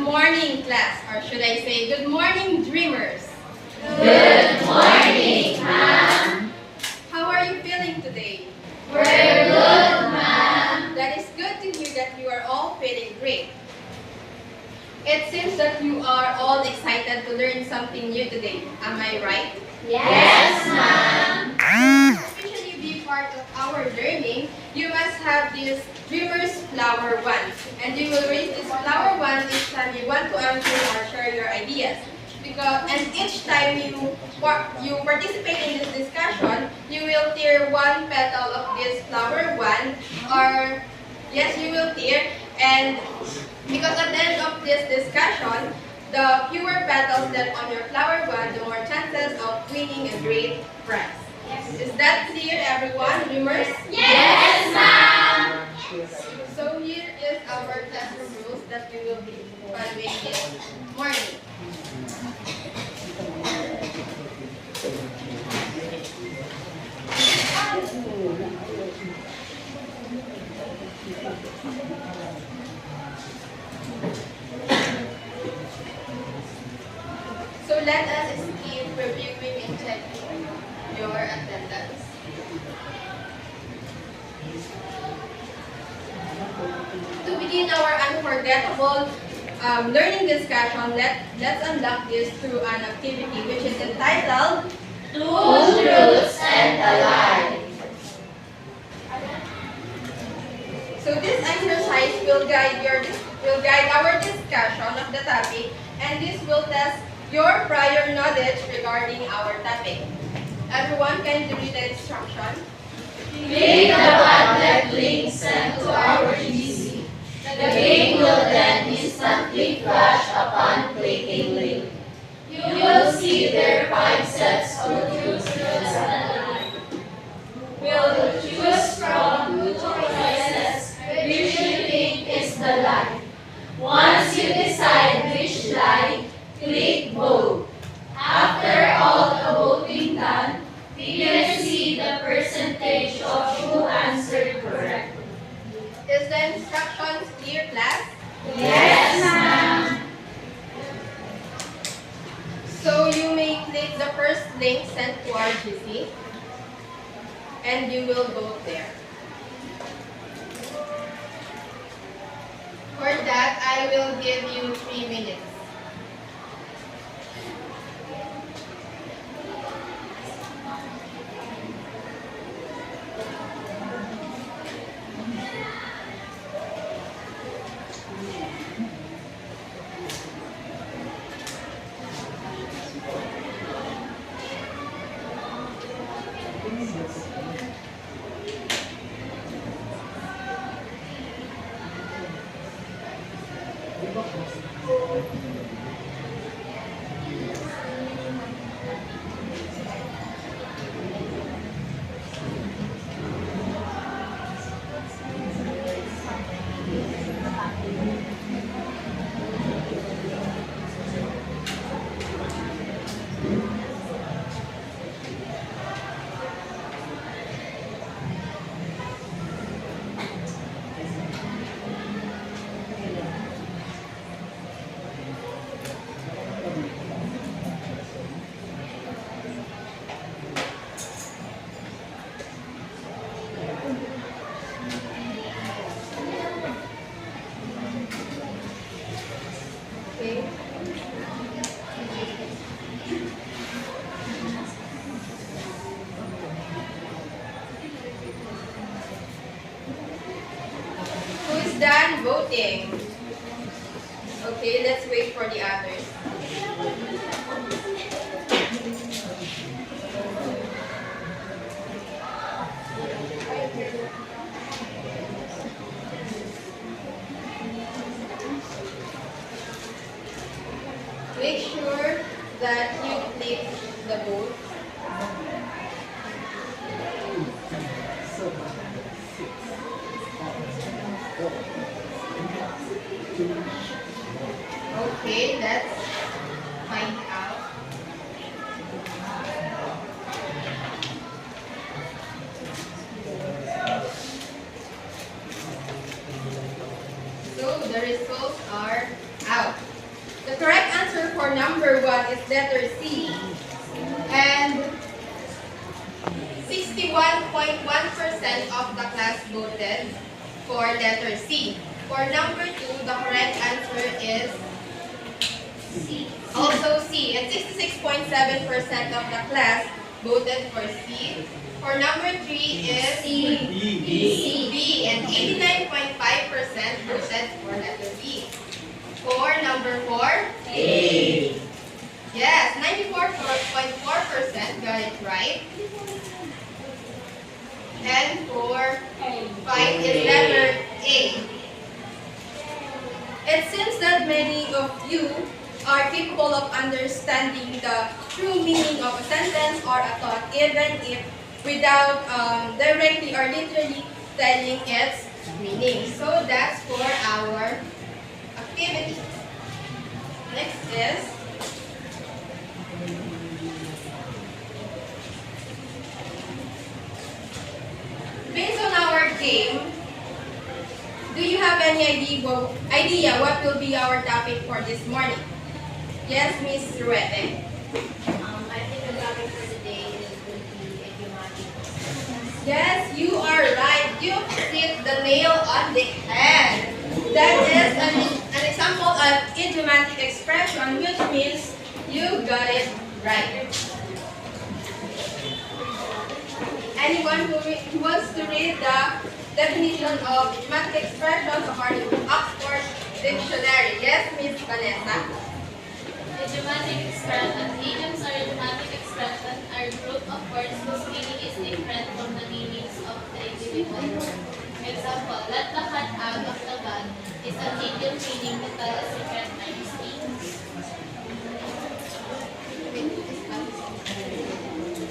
morning, class, or should I say good morning, dreamers. Good morning, ma'am. How are you feeling today? We're good, ma'am. That is good to hear that you are all feeling great. It seems that you are all excited to learn something new today. Am I right? Yes, ma'am. To officially be part of our learning, you must have this Dreamers Flower Wand. And you will raise this flower wand each time you want to answer or share your ideas. And each time you participate in this discussion, you will tear one petal of this flower wand, or yes, you will tear. And because at the end of this discussion, the fewer petals left on your flower wand, the more chances of winning a great prize. Is that clear, everyone, dreamers? Yes, ma'am. So here is our classroom rules that we will be following this morning. So let us skip reviewing and checking your attendance. To begin our unforgettable learning discussion, let's unlock this through an activity which is entitled Two truths and a lie. So this exercise will guide our discussion of the topic, and this will test your prior knowledge regarding our topic. Everyone, can you read the instruction? Click the Padlet link sent to our GC. The game will then instantly flash upon clicking link. You will see there 5 sets of truths and a lie. We'll choose from 2 choices which you think is the lie. Once you decide which lie, click vote. After all the voting done, we can see the percentage of who answered correctly. Is the instructions clear, class? Yes, ma'am. So you may click the first link sent to our GC, and you will vote there. For that, I will give you 3 minutes. Okay. Who is done voting? Okay, let's wait for the others. Make sure that you click the vote. Okay, let's find out. So the results are out. The correct answer for number 1 is letter C. And 61.1% of the class voted for letter C. For number 2, the correct answer is C. also C. And 66.7% of the class voted for C. For number 3 is C. B. And 89.5% voted for letter B. For number 4, A. yes, 94.4% got it right. And for 5 is letter A. It seems that many of you are capable of understanding the true meaning of a sentence or a thought, even if without directly or literally telling its meaning. So that's for our activity. Next is based on our game, do you have any idea what will be our topic for this morning? Yes, Miss Ruete. I think the topic for today is going to be idiomatic. Yes, you are right. You hit the nail on the head. That is an example of idiomatic expression, which means you got it right. Anyone who wants to read the definition of idiomatic expression according to Oxford Dictionary? Yes, Miss Vanessa. Idiomatic expression. Idioms or idiomatic expression are a group of words whose meaning is different from the meanings of the individual word. Example, let the cat out of the bag is an idiom meaning to tell a secret nicely.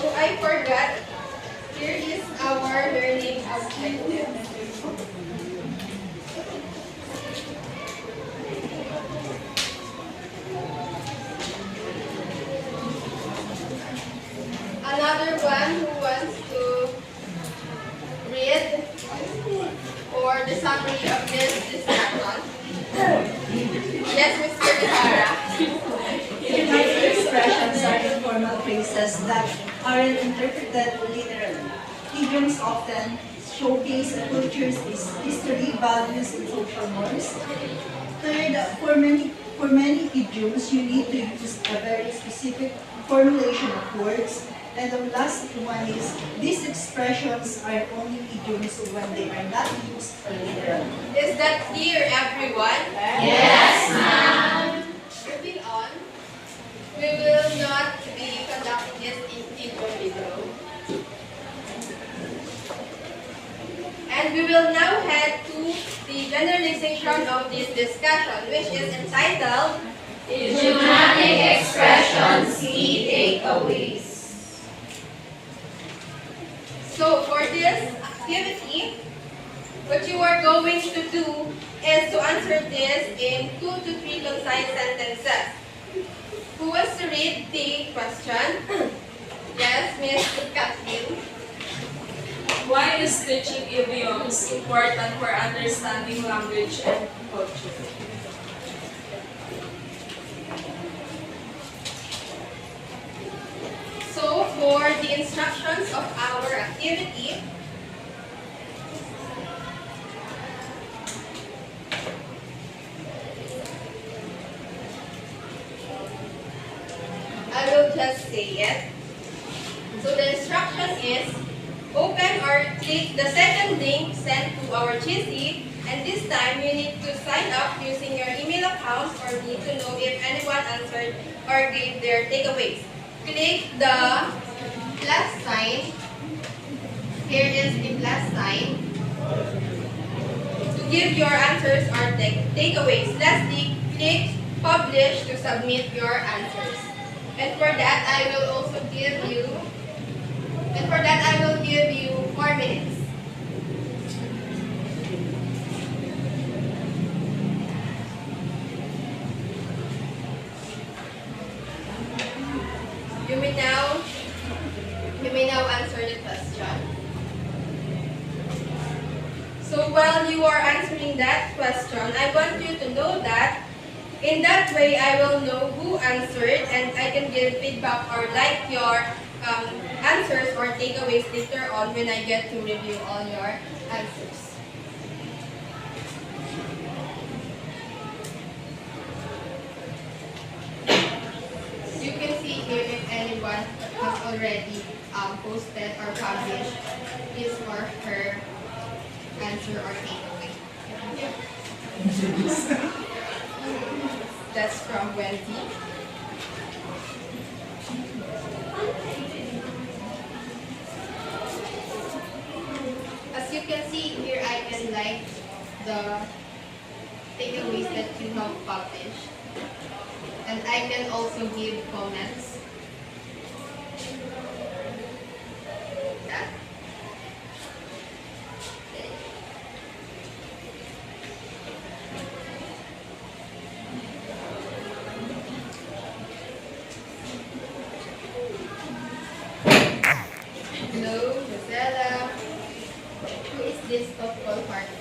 Oh, I forgot. Here is our learning objective. Another one who wants to read or the summary of this discussion? Yes, Mr. Dihara. Idiomatic expressions are informal phrases that aren't interpreted literally. Idioms often showcase a culture's history, values, and social norms. Third, for many idioms, you need to use a very specific formulation of words. And the last one is, these expressions are only idioms when they are not used literally. Is that clear, everyone? Yes, ma'am. Moving on, we will not be conducting this individual. And we will now head to the generalization of this discussion, which is entitled Idiomatic expressions, key takeaways. So for this activity, what you are going to do is to answer this in 2 to 3 concise sentences. Who wants to read the question? Yes, Miss Kathleen. Why is teaching idioms important for understanding language and culture? So for the instructions of our activity, I will just say it. So the instruction is open or click the second link sent to our GC, and this time you need to sign up using your email account or need to know if anyone answered or gave their takeaways. Click the plus sign. Here is the plus sign to give your answers or takeaways. Lastly, click publish to submit your answers. And for that, I will also give you 4 minutes. You may now answer the question. So while you are answering that question, I want you to know that In that way, I will know who answered and I can give feedback or like your answers or takeaways later on when I get to review all your answers. You can see here if anyone has already posted or published his or her answer or takeaway. That's from Wendy. As you can see here, I can like the takeaways that you have published. And I can also give comments. Yeah. Hello, Rosella. Who is this thoughtful party?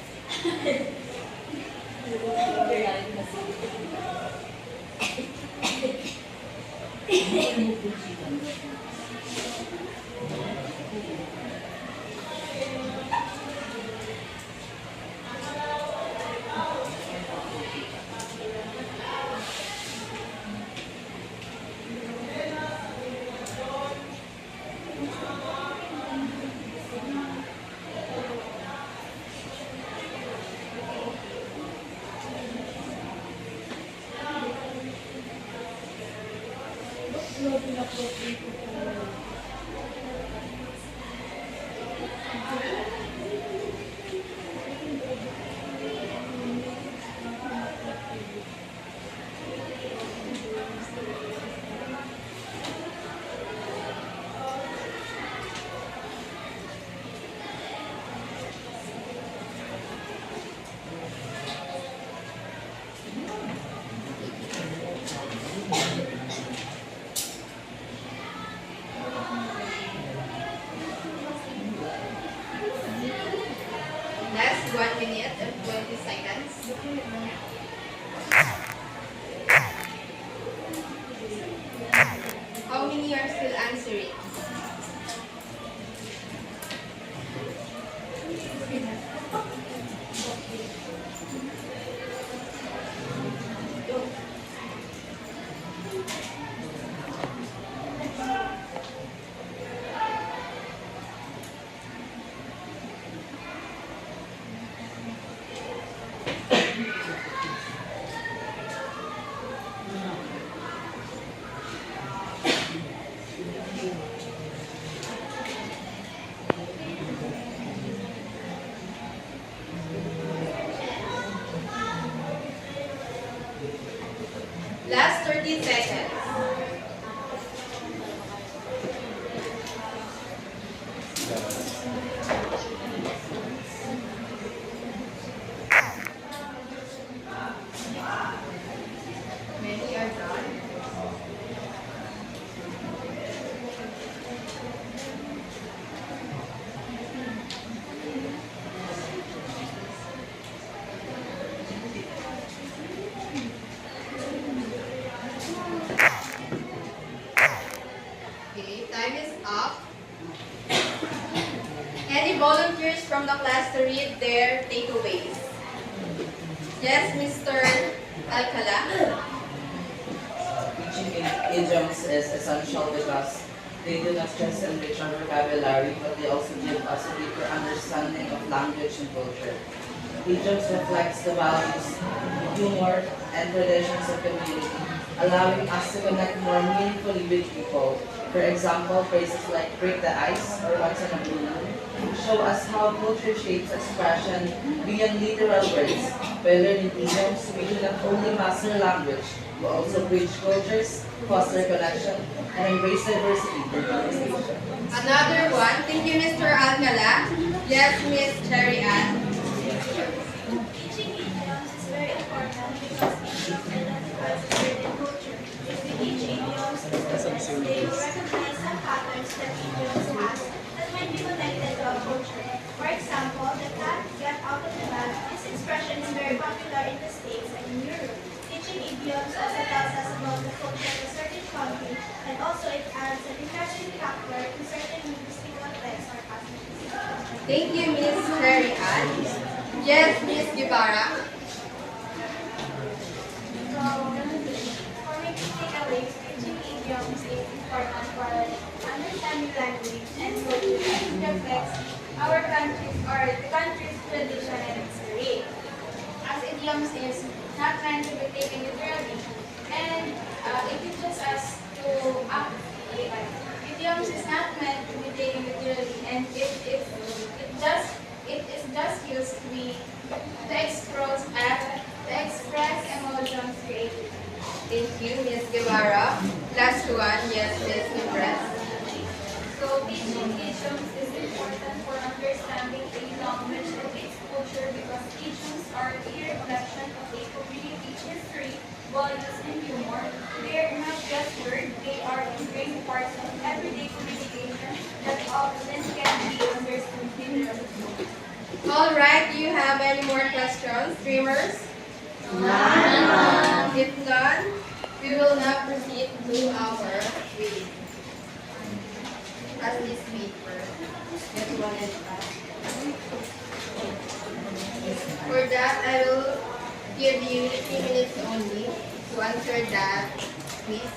Last 1 minute and 20 seconds. How many are still answering? Last 30 seconds. Many are done. Okay, time is up. Any volunteers from the class to read their takeaways? Yes, Mr. Alcala. Teaching idioms is essential because they do not just enrich our vocabulary, but they also give us a deeper understanding of language and culture. Idioms reflects the values, humor, and traditions of community, allowing us to connect more meaningfully with people. For example, phrases like break the ice or once in a blue moon show us how culture shapes expression beyond literal words. By learning idioms, we do not only master language, we also bridge cultures, foster connection, and embrace diversity in communication. Another one. Thank you, Mr. Alcala. Yes, Miss Cherry Ann. Teaching idioms is very important because idioms identifies certain culture. If we teach idioms to students, they will recognize some patterns that idioms has that might be connected to our culture. For example, the cat get out of the bag. This expression is very popular in the States and in Europe. Teaching idioms idioms also tells us about the culture of a certain country, and also it adds an interesting factor to certain linguistical texts or passages. Thank you, Miss Mary Ann. Yes, Miss Guevara. So, for my key takeaways, teaching idioms is important for understanding language and culture as it reflects our country's or the country's tradition and history. As idioms is not meant to be taken literally, and it teaches us to act. Idioms is not meant to be taken literally, and it is just used to express emotions creatively. Thank you, Miss Guevara. Last one, yes, Miss Impress. So teaching idioms is important for understanding a language and its culture because idioms are a reflection of a community's history, values, and humor. They are not just words, they are ingrained parts of everyday communication that often can be understood literally. All right, do you have any more questions, dreamers? None. If none, we will now proceed to our quiz. As this paper. This one is back. For that, I will give you 3 minutes only to answer that quiz.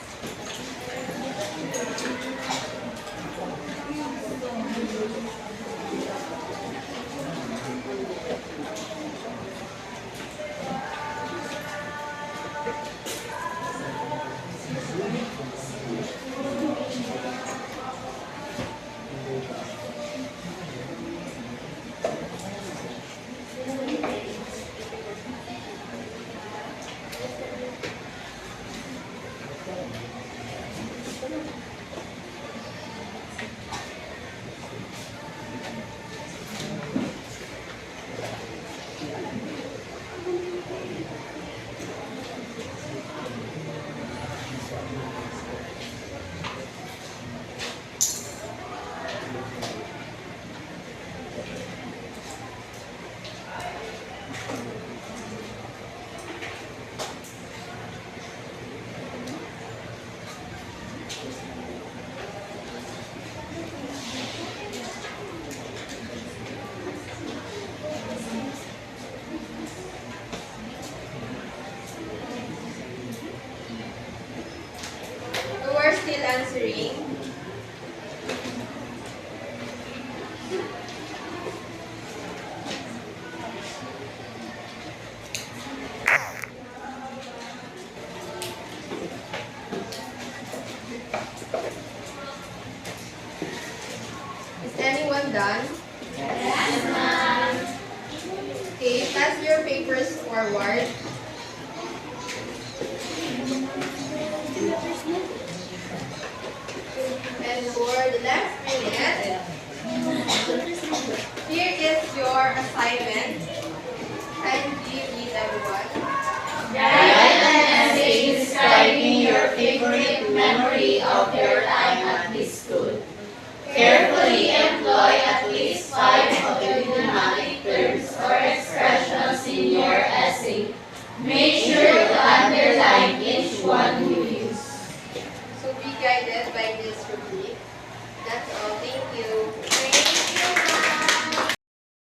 Who are still answering? Is anyone done? Yes, ma'am. Okay, pass your papers forward. And for the next minute, here is your assignment. Kindly read everyone. Write an essay describing your favorite memory of your time at this school. Carefully employ at least 5 of the idiomatic terms or expressions in your essay. Make